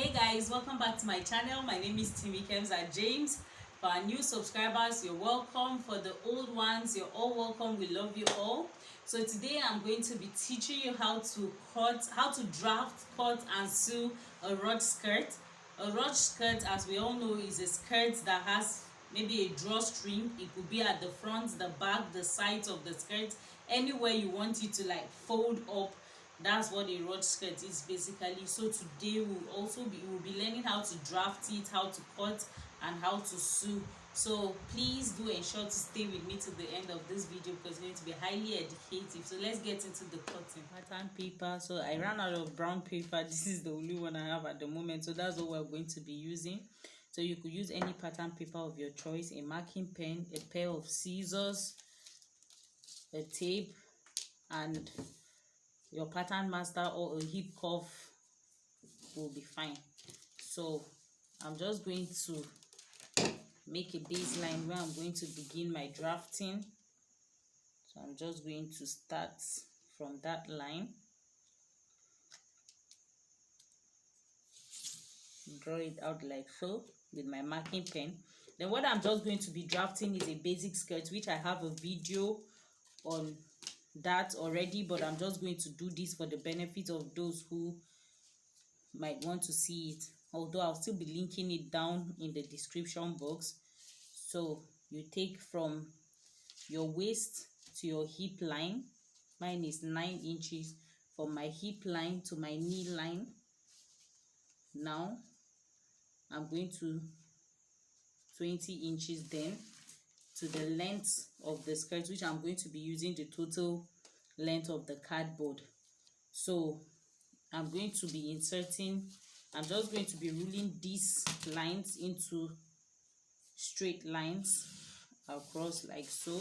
Hey guys, welcome back to my channel. My name is Timmy Kemsa James. For our new subscribers, you're welcome. For the old ones, you're all welcome. We love you all. So today I'm going to be teaching you how to draft, cut and sew a ruched skirt. A ruched skirt, as we all know, is a skirt that has maybe a drawstring. It could be at the front, the back, the sides of the skirt, anywhere you want it to like fold up. That's what a ruched skirt is basically. So today we'll be learning how to draft it, how to cut and how to sew. So please do ensure to stay with me to the end of this video because it's going to be highly educative. So let's get into the cutting. Pattern paper. So I ran out of brown paper. This is the only one I have at the moment, so that's what we're going to be using. So you could use any pattern paper of your choice, a marking pen, a pair of scissors, a tape, and your pattern master or a hip cuff will be fine. So I'm just going to make a baseline where I'm going to begin my drafting. So I'm just going to start from that line, draw it out like so with my marking pen. Then what I'm just going to be drafting is a basic skirt, which I have a video on that already, but I'm just going to do this for the benefit of those who might want to see it, although I'll still be linking it down in the description box. So you take from your waist to your hip line. Mine is 9 inches from my hip line to my knee line. Now I'm going to 20 inches then to the length of the skirt, which I'm going to be using the total length of the cardboard. So I'm going to be I'm just going to be ruling these lines into straight lines across like so.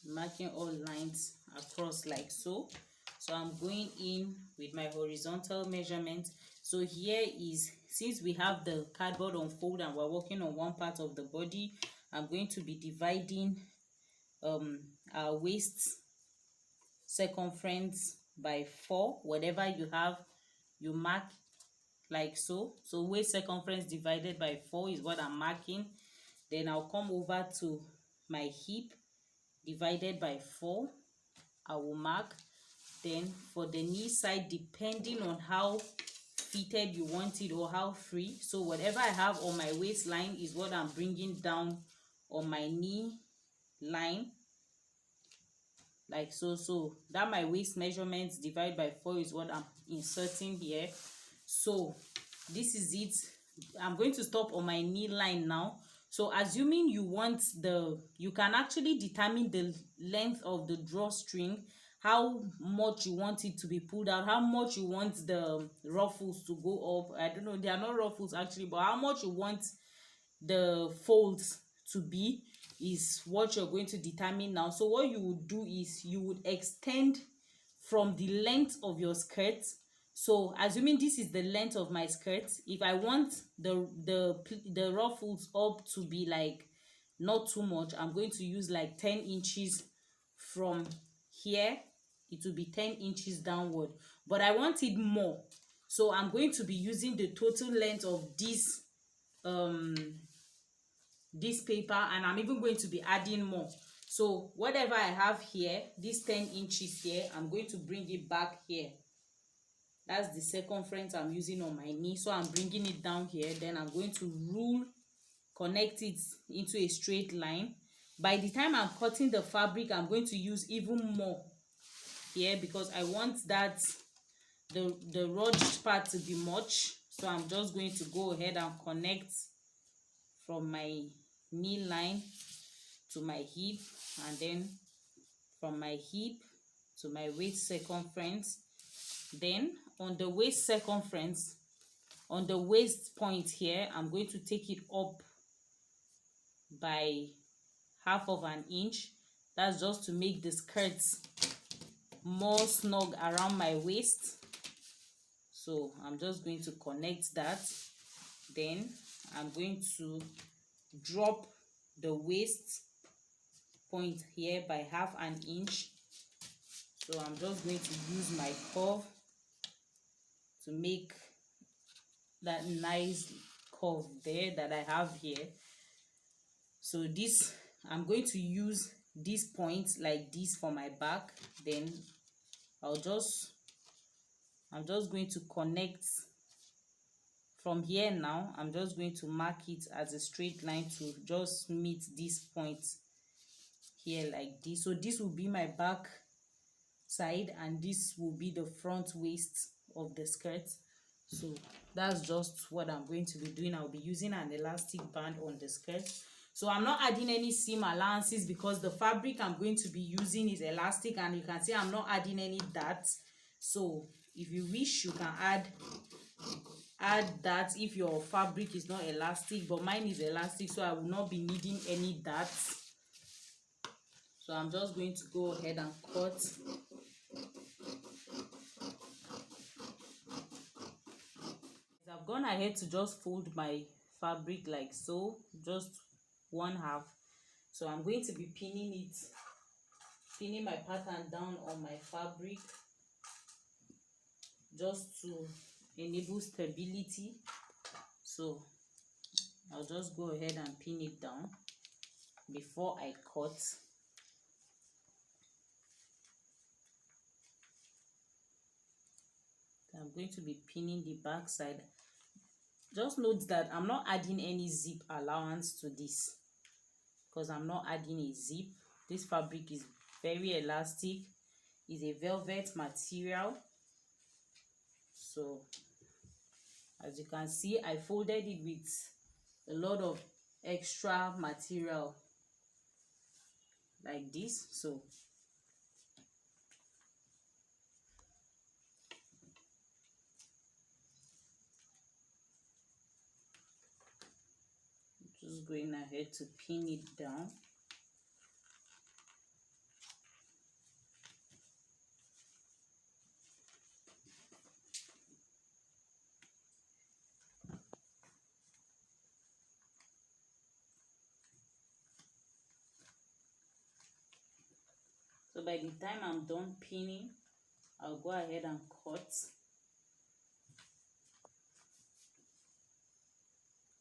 Marking all lines across like so. So I'm going in with my horizontal measurement. So here is, since we have the cardboard unfold and we're working on one part of the body, I'm going to be dividing our waist circumference by 4. Whatever you have, you mark like so. So waist circumference divided by 4 is what I'm marking. Then I'll come over to my hip divided by 4. I will mark. Then for the knee side, depending on how fitted you want it or how free, so whatever I have on my waistline is what I'm bringing down on my knee line like so. So that my waist measurements divided by 4 is what I'm inserting here. So this is it. I'm going to stop on my knee line now. So assuming you can actually determine the length of the drawstring, how much you want it to be pulled out, how much you want the ruffles to go up. I don't know, they are not ruffles actually, but how much you want the folds to be is what you're going to determine now. So what you would do is you would extend from the length of your skirt. So assuming this is the length of my skirt, if I want the ruffles up to be like not too much, I'm going to use like 10 inches from here. It will be 10 inches downward, but I want it more, so I'm going to be using the total length of this paper, and I'm even going to be adding more. So whatever I have here, this 10 inches here, I'm going to bring it back here. That's the circumference I'm using on my knee, so I'm bringing it down here. Then I'm going to connect it into a straight line. By the time I'm cutting the fabric, I'm going to use even more here because I want that the ruched part to be much. So I'm just going to go ahead and connect from my knee line to my hip, and then from my hip to my waist circumference. Then on the waist circumference, on the waist point here, I'm going to take it up by 1/2 of an inch. That's just to make the skirts more snug around my waist. So I'm just going to connect that. Then I'm going to drop the waist point here by 1/2 an inch. So I'm just going to use my curve to make that nice curve there that I have here. So this, I'm going to use this point like this for my back. Then I'm just going to connect from here. Now I'm just going to mark it as a straight line to just meet this point here like this. So this will be my back side and this will be the front waist of the skirt. So that's just what I'm going to be doing. I'll be using an elastic band on the skirt. So I'm not adding any seam allowances because the fabric I'm going to be using is elastic, and you can see I'm not adding any darts. So if you wish, you can add that if your fabric is not elastic, but mine is elastic, so I will not be needing any darts. So I'm just going to go ahead and cut. I've gone ahead to just fold my fabric like so, just one half. So I'm going to be pinning my pattern down on my fabric just to enable stability. So I'll just go ahead and pin it down before I cut. I'm going to be pinning the back side. Just note that I'm not adding any zip allowance to this because I'm not adding a zip. This fabric is very elastic. It's a velvet material. So as you can see, I folded it with a lot of extra material like this. So just going ahead to pin it down. So by the time I'm done pinning, I'll go ahead and cut.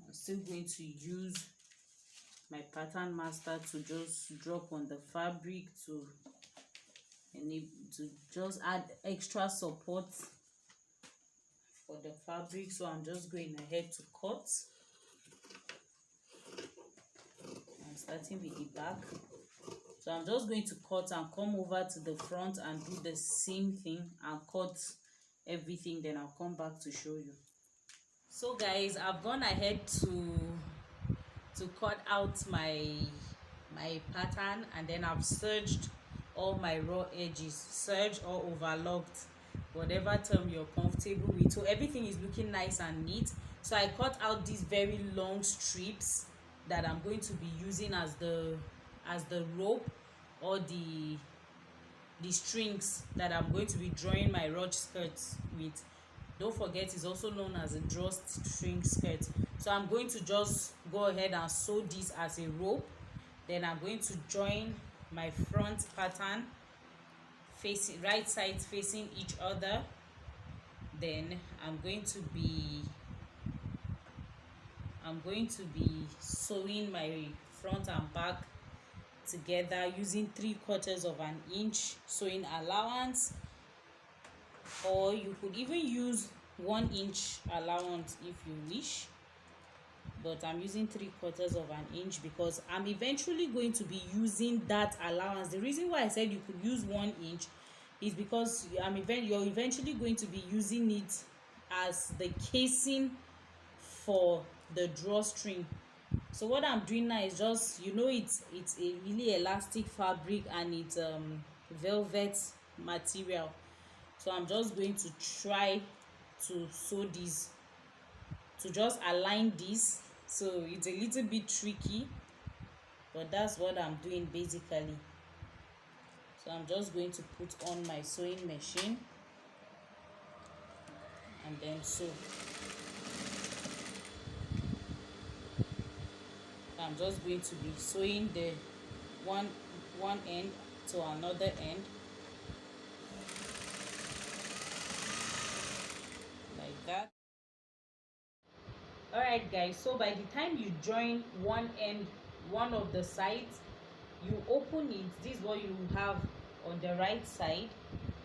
I'm still going to use my pattern master to just drop on the fabric to just add extra support for the fabric. So I'm just going ahead to cut. I'm starting with the back. So I'm just going to cut and come over to the front and do the same thing and cut everything. Then I'll come back to show you. So guys, I've gone ahead to cut out my pattern, and then I've serged all my raw edges, serged or overlocked, whatever term you're comfortable with. So everything is looking nice and neat. So I cut out these very long strips that I'm going to be using as the rope or the strings that I'm going to be drawing my ruched skirts with. Don't forget, it's also known as a drawstring skirt. So I'm going to just go ahead and sew this as a rope. Then I'm going to join my front pattern facing right sides facing each other. Then I'm going to be sewing my front and back together using 3/4 of an inch sewing allowance, or you could even use 1 inch allowance if you wish, but I'm using 3/4 of an inch because I'm eventually going to be using that allowance. The reason why I said you could use 1 inch is because you're eventually going to be using it as the casing for the drawstring. So what I'm doing now is just, it's a really elastic fabric and it's velvet material. So I'm just going to try to sew this, to just align this. So it's a little bit tricky, but that's what I'm doing basically. So I'm just going to put on my sewing machine and then sew. I'm just going to be sewing the one end to another end. guys, so by the time you join one end, one of the sides, you open it. This is what you have on the right side.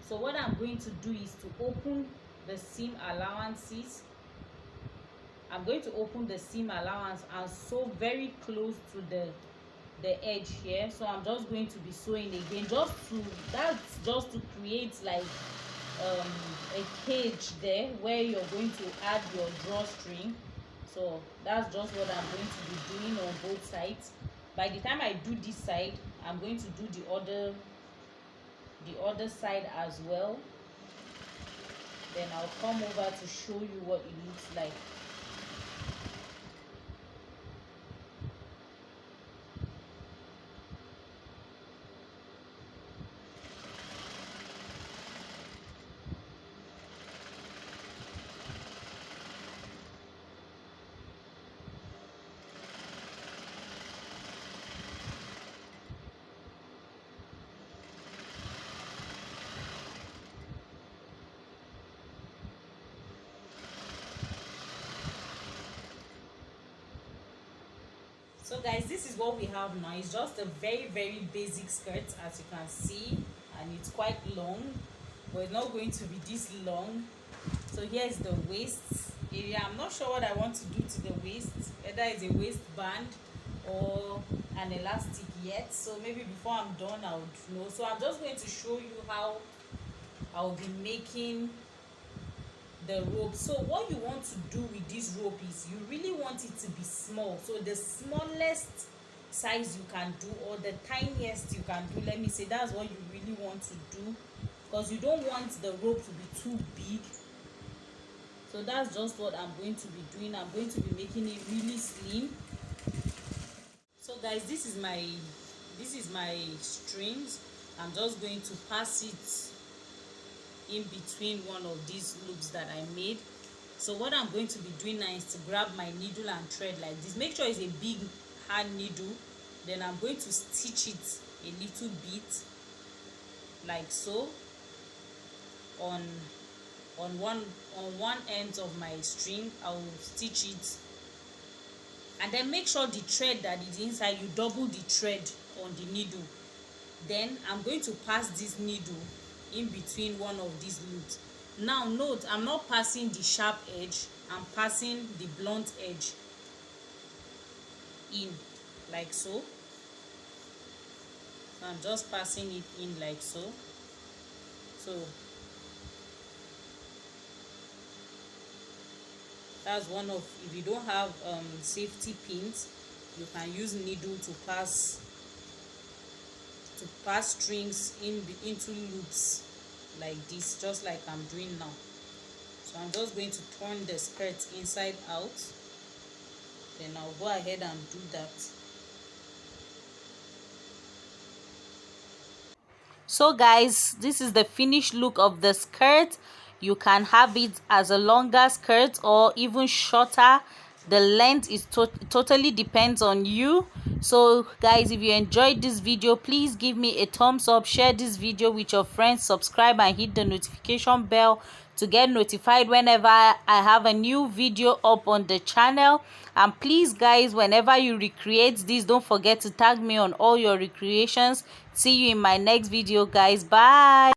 So what I'm going to do is to open the seam allowances. I'm going to open the seam allowance and sew very close to the edge here. So I'm just going to be sewing again, that's just to create like a cage there where you're going to add your drawstring. So that's just what I'm going to be doing on both sides. By the time I do this side, I'm going to do the other side as well. Then I'll come over to show you what it looks like. So guys, this is what we have now. It's just a very basic skirt, as you can see, and it's quite long, but it's not going to be this long. So here is the waist area. I'm not sure what I want to do to the waist, whether it's a waistband or an elastic yet. So maybe before I'm done I would know. So I'm just going to show you how I'll be making the rope. So what you want to do with this rope is you really want it to be small. So the smallest size you can do, or the tiniest you can do, let me say, that's what you really want to do, because you don't want the rope to be too big. So that's just what I'm going to be doing. I'm going to be making it really slim. So guys, this is my strings. I'm just going to pass it in between one of these loops that I made. So what I'm going to be doing now is to grab my needle and thread like this. Make sure it's a big hand needle. Then I'm going to stitch it a little bit like so on one end of my string. I will stitch it, and then make sure the thread that is inside, you double the thread on the needle. Then I'm going to pass this needle in between one of these loops. Now note, I'm not passing the sharp edge, I'm passing the blunt edge in like so. I'm just passing it in like so. So that's one of, if you don't have safety pins, you can use needle to pass strings into loops like this, just like I'm doing now. So I'm just going to turn the skirt inside out, then I'll go ahead and do that. So guys, this is the finished look of the skirt. You can have it as a longer skirt or even shorter. The length is totally depends on you. So guys, if you enjoyed this video, please give me a thumbs up, share this video with your friends, subscribe and hit the notification bell to get notified whenever I have a new video up on the channel. And please guys, whenever you recreate this, don't forget to tag me on all your recreations. See you in my next video guys. Bye.